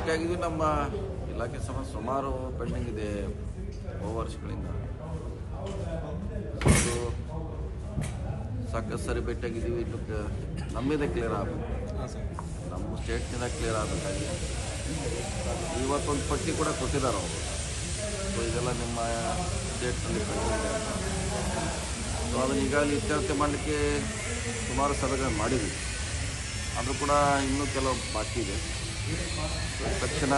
ಭೇಟಿಯಾಗಿದ್ವಿ. ನಮ್ಮ ಇಲಾಖೆ ಸುಮಾರು ಪೆಂಡಿಂಗ್ ಇದೆ ಬಹು ವರ್ಷಗಳಿಂದ. ಸಾಕಷ್ಟು ಸರಿ ಭೇಟಿಯಾಗಿದ್ದೀವಿ. ಇನ್ನು ನಮ್ಮಿದೆ ಕ್ಲಿಯರ್ ಆಗಬೇಕು, ನಮ್ಮ ಸ್ಟೇಟ್ನಿಂದ ಕ್ಲಿಯರ್ ಆಗಬೇಕಾಗಿದೆ. ಇವತ್ತೊಂದು ಪಟ್ಟಿ ಕೂಡ ಕೊಟ್ಟಿದ್ದಾರೆ ಅವರು. ಸೊ ಇದೆಲ್ಲ ನಿಮ್ಮ ಸ್ಟೇಟ್ನಲ್ಲಿ ಪೆಂಡಿಂಗ್ ಅಂತ. ಸೊ ಅದನ್ನು ಈಗಾಗಲೇ ಇತ್ಯರ್ಥ ಮಾಡಲಿಕ್ಕೆ ಸುಮಾರು ಸಭೆಗಳನ್ನು ಮಾಡಿದ್ವಿ. ಅದು ಕೂಡ ಇನ್ನೂ ಕೆಲವು ಬಾಕಿ ಇದೆ. ತಕ್ಷಣ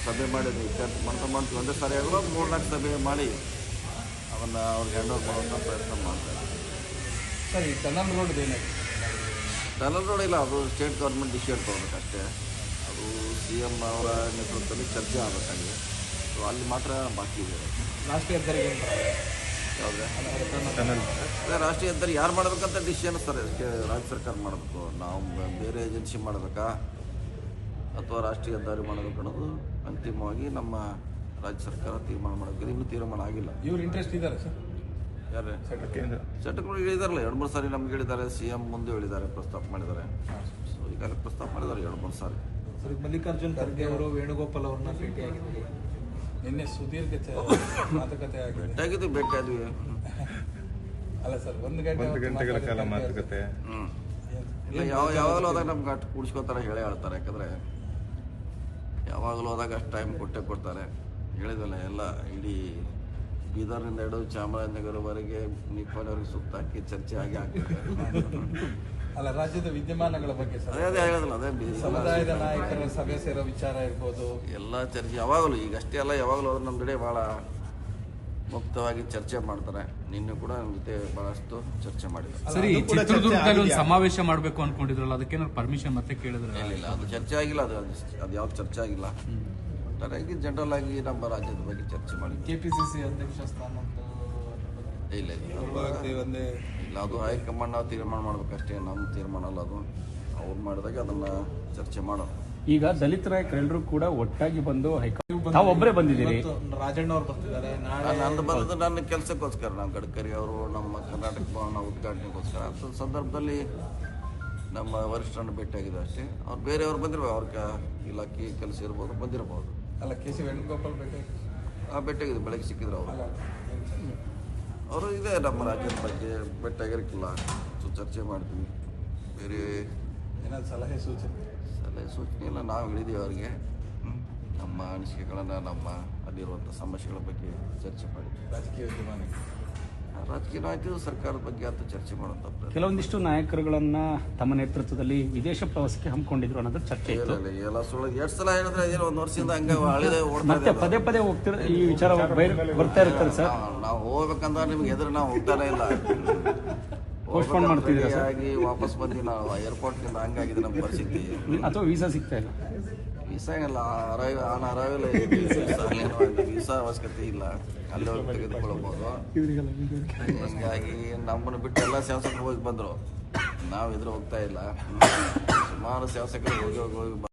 ಸಭೆ ಮಾಡಿದ್ವಿ, ಇತ್ಯರ್ಥ ಮಾಡ್ತಾ ಒಂದೇ ಸಾರಿ ಆಗಲು 3-4 ಸಭೆ ಮಾಡಿ ಅದನ್ನು ಅವ್ರಿಗೆ ಹ್ಯಾಂಡ್ ಓವರ್ ಮಾಡುವಂಥ ಪ್ರಯತ್ನ ಮಾಡ್ತಾರೆ. ಸರ್, ಈ ಟನಲ್ ರೋಡ್ ಏನಾಗಿದೆ? ಟನಲ್ ರೋಡ್ ಇಲ್ಲ, ಅದು ಸ್ಟೇಟ್ ಗೌರ್ಮೆಂಟ್ ಡಿಸಿಷನ್ ತೊಗೊಬೇಕಷ್ಟೇ. ಅದು CM ಅವರ ನೇತೃತ್ವದಲ್ಲಿ ಚರ್ಚೆ ಆಗಬೇಕಾಗಿದೆ. ಸೊ ಅಲ್ಲಿ ಮಾತ್ರ ಬಾಕಿ ಇದೆ. ರಾಷ್ಟ್ರೀಯ ಹೆದ್ದಾರಿಗೆ ಯಾವುದೇ ಅದೇ ರಾಷ್ಟ್ರೀಯ ಹೆದ್ದಾರಿ ಯಾರು ಮಾಡಬೇಕಂತ ಡಿಸಿಷನ್ ಸರ್ ರಾಜ್ಯ ಸರ್ಕಾರ ಮಾಡಬೇಕು. ನಾವು ಬೇರೆ ಏಜೆನ್ಸಿ ಮಾಡಬೇಕಾ ಅಥವಾ ರಾಷ್ಟ್ರೀಯ ಹೆದ್ದಾರಿ ಮಾಡಬೇಕು ಅನ್ನೋದು ಅಂತಿಮವಾಗಿ ನಮ್ಮ ರಾಜ್ಯ ಸರ್ಕಾರ ತೀರ್ಮಾನ ಮಾಡಬೇಕು. ಇನ್ನೂ ತೀರ್ಮಾನ ಆಗಿಲ್ಲ. ಇವ್ರು ಇಂಟ್ರೆಸ್ಟ್ ಇದ್ದಾರೆ ಸರ್? ಯಾರೇ ಸೆಟ್ಗಳು ಹೇಳಿದಾರಲ್ಲ, 2-3 ಸಾರಿ ನಮ್ಗೆ ಹೇಳಿದ್ದಾರೆ. CM ಮುಂದೆ ಹೇಳಿದ್ದಾರೆ, ಪ್ರಸ್ತಾಪ ಮಾಡಿದ್ದಾರೆ. ಸೊ ಈಗಾಗಲೇ ಪ್ರಸ್ತಾಪ ಮಾಡಿದ್ದಾರೆ 2-3 ಸಾರಿ. ಸರ್, ಮಲ್ಲಿಕಾರ್ಜುನ್ ಖರ್ಗೆ ಅವರು ವೇಣುಗೋಪಾಲ್ ಅವ್ರನ್ನ ಭೇಟಿಯಾಗಿದ್ದರು. ನಿನ್ನೆ ಸುದೀರ್ಘ ಮಾತುಕತೆ ಭೇಟಿಯಾಗಿದ್ವಿ. ಅಲ್ಲ ಸರ್, ಒಂದು ಗಂಟೆಗಳ ಕಾಲ ಮಾತುಕತೆ. ಇಲ್ಲ, ಯಾವಾಗಲೂ ಹೋದಾಗ ನಮ್ಗೆ ಅಷ್ಟು ಕೂಡಿಸ್ಕೋತಾರೆ, ಹೇಳೇ ಹೇಳ್ತಾರೆ. ಯಾಕಂದರೆ ಯಾವಾಗಲೂ ಹೋದಾಗ ಅಷ್ಟು ಟೈಮ್ ಕೊಡ್ತಾರೆ. ಹೇಳಿದಲ್ಲ, ಎಲ್ಲ ಇಡೀ ಬೀದರ್ನಿಂದ ಹಿಡಿದು ಚಾಮರಾಜನಗರವರೆಗೆ ನಿಪ್ಪಾಣಿವರೆಗೆ ಸುತ್ತಾಕಿ ಚರ್ಚೆ ಆಗ್ತದೆ. ಅಲ್ಲ, ರಾಜ್ಯದ ವಿದ್ಯಮಾನಗಳ ಬಗ್ಗೆ ಅದೇ ಹೇಳೋದಿಲ್ಲ, ಅದೇ ಸಮುದಾಯದ ನಾಯಕರ ಸಭೆ ಸೇರೋ ವಿಚಾರ ಇರ್ಬೋದು, ಎಲ್ಲ ಚರ್ಚೆ ಯಾವಾಗಲೂ, ಈಗಷ್ಟೇ ಅಲ್ಲ, ಯಾವಾಗಲೂ ಅವ್ರು ನಮ್ಮ ಕಡೆ ಭಾಳ ಮುಕ್ತವಾಗಿ ಚರ್ಚೆ ಮಾಡ್ತಾರೆ. ನಿನ್ನೆ ಕೂಡ ನಮ್ಮ ಜೊತೆ ಬಹಳಷ್ಟು ಚರ್ಚೆ ಮಾಡಿದ್ದಾರೆ. ಸರಿ, ಚಿತ್ರದುರ್ಗದಲ್ಲಿ ಒಂದು ಸಮಾವೇಶ ಮಾಡಬೇಕು ಅನ್ಕೊಂಡಿದ್ರಲ್ಲ, ಅದಕ್ಕೇನಾದ್ರು ಪರ್ಮಿಷನ್ ಮತ್ತೆ ಕೇಳಿದ್ರೆ? ಇಲ್ಲ, ಅದು ಚರ್ಚೆ ಆಗಿಲ್ಲ. ಅದು ಯಾವ್ದು ಚರ್ಚೆ ಆಗಿಲ್ಲ. ಒಟ್ಟಾರೆಯಾಗಿ ಜನರಲ್ ಆಗಿ ನಮ್ಮ ರಾಜ್ಯದ ಬಗ್ಗೆ ಚರ್ಚೆ ಮಾಡಿ. KPCC ಅಧ್ಯಕ್ಷ ಸ್ಥಾನ ಇಲ್ಲ, ಅದು ಹೈಕಮಾಂಡ್ ನಾವು ತೀರ್ಮಾನ ಮಾಡ್ಬೇಕಷ್ಟೇ. ನಮ್ಮ ತೀರ್ಮಾನ ಅಲ್ಲ ಅದು. ಅವ್ರು ಮಾಡಿದಾಗ ಅದನ್ನ ಚರ್ಚೆ ಮಾಡೋಣ. ಈಗ ದಲಿತ ನಾಯಕರೆಲ್ಲರೂ ಕೂಡ ಒಟ್ಟಾಗಿ ಬಂದು ತಾವು ಒಬ್ಬರೇ ಬಂದಿದ್ದೀರಿ. ರಾಜಣ್ಣ ಅವ್ರು ಬರ್ತಿದ್ದಾರೆ. ನಂದು ಬಂದದ್ದು ನನ್ನ ಕೆಲಸಕ್ಕೋಸ್ಕರ. ನಾವು ಗಡ್ಕರಿ ಅವರು ನಮ್ಮ ಕರ್ನಾಟಕ ಭವನ ಉದ್ಘಾಟನೆಗೋಸ್ಕರ. ಅಂಥ ಸಂದರ್ಭದಲ್ಲಿ ನಮ್ಮ ವರಿಷ್ಠರನ್ನು ಭೇಟಿಯಾಗಿದೆ ಅಷ್ಟೇ. ಅವ್ರು ಬೇರೆಯವ್ರು ಬಂದಿರ್ಬೋದು, ಅವ್ರ ಇಲಾಖೆ ಕೆಲಸ ಇರ್ಬೋದು, ಬಂದಿರಬಹುದು. ಅಲ್ಲ, KC ವೇಣುಗೋಪಾಲ್ ಭೇಟಿಯಾಗಿದೆ, ಬೆಳಗ್ಗೆ ಸಿಕ್ಕಿದ್ರು ಅವರು ಇದೆ ನಮ್ಮ ರಾಜ್ಯದ ಬಗ್ಗೆ ಭೇಟಿಯಾಗಿರಕ್ಕಿಲ್ಲ. ಸೊ ಚರ್ಚೆ ಮಾಡ್ತೀವಿ. ಬೇರೆ ಏನಾದ್ರು ಸಲಹೆ ಸೂಚನೆ ಇಲ್ಲ, ನಾವು ಹೇಳಿದ್ದೀವಿ ಅವ್ರಿಗೆ. ನಮ್ಮ ಅನಿಸಿಕೆಗಳನ್ನು, ನಮ್ಮ ಅಲ್ಲಿರುವಂಥ ಸಮಸ್ಯೆಗಳ ಬಗ್ಗೆ ಚರ್ಚೆ ಮಾಡಿದ್ವಿ. ರಾಜಕೀಯ ನಾಯಕರು ಸರ್ಕಾರದ ಬಗ್ಗೆ ಅಂತ ಚರ್ಚೆ ಮಾಡುವಂಥ ಕೆಲವೊಂದಿಷ್ಟು ನಾಯಕರುಗಳನ್ನ ತಮ್ಮ ನೇತೃತ್ವದಲ್ಲಿ ವಿದೇಶ ಪ್ರವಾಸಕ್ಕೆ ಹಮ್ಮಿಕೊಂಡಿದ್ರು ಅನ್ನೋದು ಚರ್ಚೆ ಇತ್ತು. ಎಲ್ಲ ಸುಳ್ಳು. 2 ಸಲ ಹೇಳಿದ್ರೆ ಅದೇನು 1 ವರ್ಷದಿಂದ ಹಂಗೆ ಹಳಿದೆ ಮತ್ತೆ ಪದೇ ಹೋಗ್ತಿರ ಈ ವಿಚಾರ ಬರ್ತಾ ಇರ್ತಾರೆ ಸರ್. ನಾವು ಹೋಗ್ಬೇಕಂದ್ರೆ ನಿಮ್ಗೆ ಎದುರು ನಾವು ಹೋಗ್ತಾನೆ ಇಲ್ಲ. ಪೋಸ್ಟ್ಪೋನ್ ಮಾಡ್ತಿದ್ದೀರಾ ಸರ್? ಆಗಿ ವಾಪಸ್ ಬಂದು ನಾವು ಏರ್ಪೋರ್ಟ್ನಿಂದ ಹಂಗಾಗಿದೆ ನಮ್ಮ ಪರಿಸ್ಥಿತಿ. ಅಥವಾ ವೀಸಾ ಸಿಗ್ತಾ ಇಲ್ಲ? ವೀಸಾ ಇಲ್ಲ, ವೀಸಾ ಅವಶ್ಯಕತೆ ಇಲ್ಲ. ಅಲ್ಲೇ ಹೋಗಿ ತೆಗೆದುಕೊಳ್ಬೋದು. ಹೀಗಾಗಿ ನಮ್ಮನ್ನು ಬಿಟ್ಟು ಎಲ್ಲ ಶಾಸಕರು ಹೋಗಿ ಬಂದರು. ನಾವು ಎದುರು ಹೋಗ್ತಾ ಇಲ್ಲ. ಸುಮಾರು ಶಾಸಕರು ಹೋಗಿ